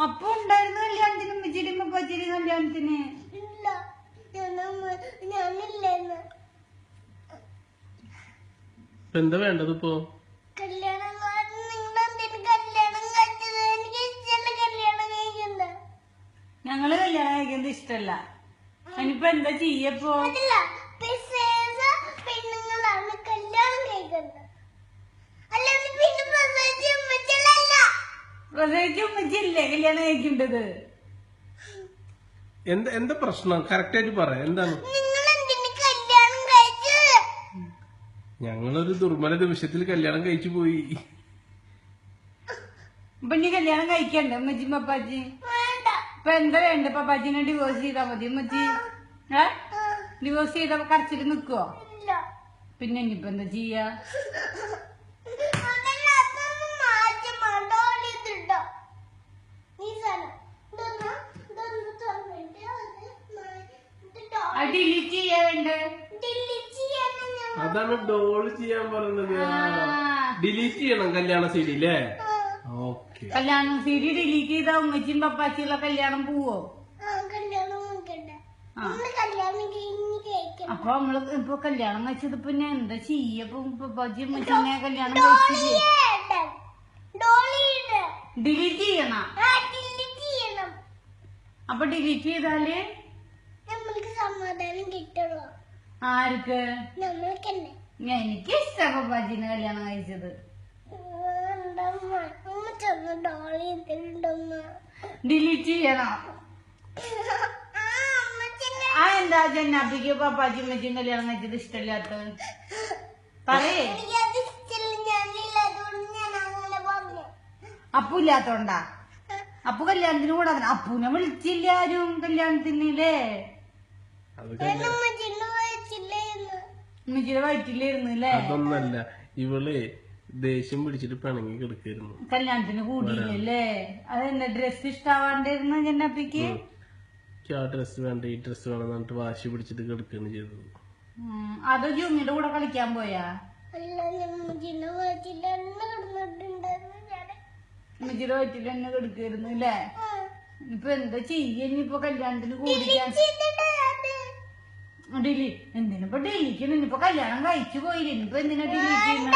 അപ്പൊ ഉണ്ടായിരുന്നു കല്യാണത്തിന് ഉമ്മച്ചിരി മുപ്പച്ചിരി കല്യാണത്തിന് എന്താ വേണ്ടത് ഇപ്പൊ? ഞങ്ങള് കല്യാണം കഴിക്കുന്നത് ഇഷ്ടല്ല. അതിനിപ്പോ എന്താ ചെയ്യപ്പോ? പ്രസവിച്ച ഉമ്മച്ചില്ലേ കല്യാണം കഴിക്കേണ്ടത്? എന്താ പ്രശ്നം? കറക്റ്റ് ആയിട്ട് പറ. എന്താണ്? ഞങ്ങളൊരു ദുർബല നിമിഷത്തിൽ കല്യാണം കഴിച്ചു പോയി. അപ്പൊ ഇനി കല്യാണം കഴിക്കണ്ടേ ഉമ്മച്ചി പപ്പാച്ചി? ഇപ്പൊ എന്താ വേണ്ട? പപ്പാച്ചിനെ ഡിവോഴ്സ് ചെയ്താ മതി ഉമ്മച്ചി? ഡിവോഴ്സ് ചെയ്ത കരച്ചിട്ട് നിക്കുവോ? പിന്നെ ഇനിയിപ്പോ എന്താ ചെയ്യാ? ഡിലീറ്റ് ചെയ്യാ വേണ്ടേ? അതാണ് ഡോള് ചെയ്യാൻ പറയുന്നത്. ഡിലീറ്റ് ചെയ്യണം കല്യാണ സീഡി അല്ലേ? ഓക്കെ. കല്യാണം സീഡി ഡിലീറ്റ് ചെയ്താ ഉമ്മച്ചിയും പപ്പാച്ചിയുള്ള കല്യാണം പോവോ? അപ്പൊ നമ്മള് ഇപ്പൊ കല്യാണം കഴിച്ചത് പിന്നെ എന്താ ചെയ്യപ്പോ? പപ്പാച്ചി ഉമ്മച്ചിനെ കല്യാണം കഴിച്ചില്ലേ? ഡിലീറ്റ് ചെയ്യണം. അപ്പൊ ഡിലീറ്റ് ചെയ്താല് സമാധാനം കിട്ടുള്ളൂ. ആർക്ക്? നമ്മൾക്കന്നെ. എനിക്ക് ഇഷ്ടം പപ്പാച്ചിനെ കല്യാണം കഴിച്ചത്. ഡിലീറ്റ് ചെയ്യണം. എന്താ ജന്നാപ്പിക്ക് പപ്പാച്ചി ഉമ്മച്ചിയും കല്യാണം കഴിച്ചത് ഇഷ്ടമില്ലാത്ത? പറയേ. അപ്പു ഇല്ലാത്തോണ്ടാ? അപ്പു കല്യാണത്തിന് കൂടാ. അപ്പുനെ വിളിച്ചില്ല ആരും കല്യാണത്തിനല്ലേ? ഉമ്മച്ചിയുടെ വയറ്റില്ലായിരുന്നു അല്ലേ? അതൊന്നല്ല, ഇവള് ദേഷ്യം പിടിച്ചിട്ട് പിണങ്ങി കിടക്കായിരുന്നു. കല്യാണത്തിന് കൂടിയില്ലല്ലേ? അതെന്താ ഡ്രസ് ഇഷ്ടാവാണ്ടായിരുന്നു ജന്നാപ്പിക്ക്? ആ ഡ്രസ് വേണ്ട ഈ ഡ്രസ് വേണം എന്നിട്ട് വാശി പിടിച്ചിട്ട് കിടക്കുകയാണ് ചെയ്തത്. അതോ ജുമ്മിയുടെ കൂടെ കളിക്കാൻ പോയാ? ഉമ്മച്ചിയുടെ വയറ്റിൽ തന്നെ കിടക്കായിരുന്നു അല്ലേ? ഇപ്പൊ എന്താ ചെയ്യ? ഇനിയിപ്പൊ കല്യാണത്തിന് കൂടിക്കാൻ എന്തിനിപ്പോ ഡിലീറ്റ്? ഇനിയിപ്പോ കല്യാണം കഴിച്ചു പോയില്ല. ഇനിയിപ്പോ എന്തിനാ ഡിലീറ്റ് ചെയ്യുന്ന?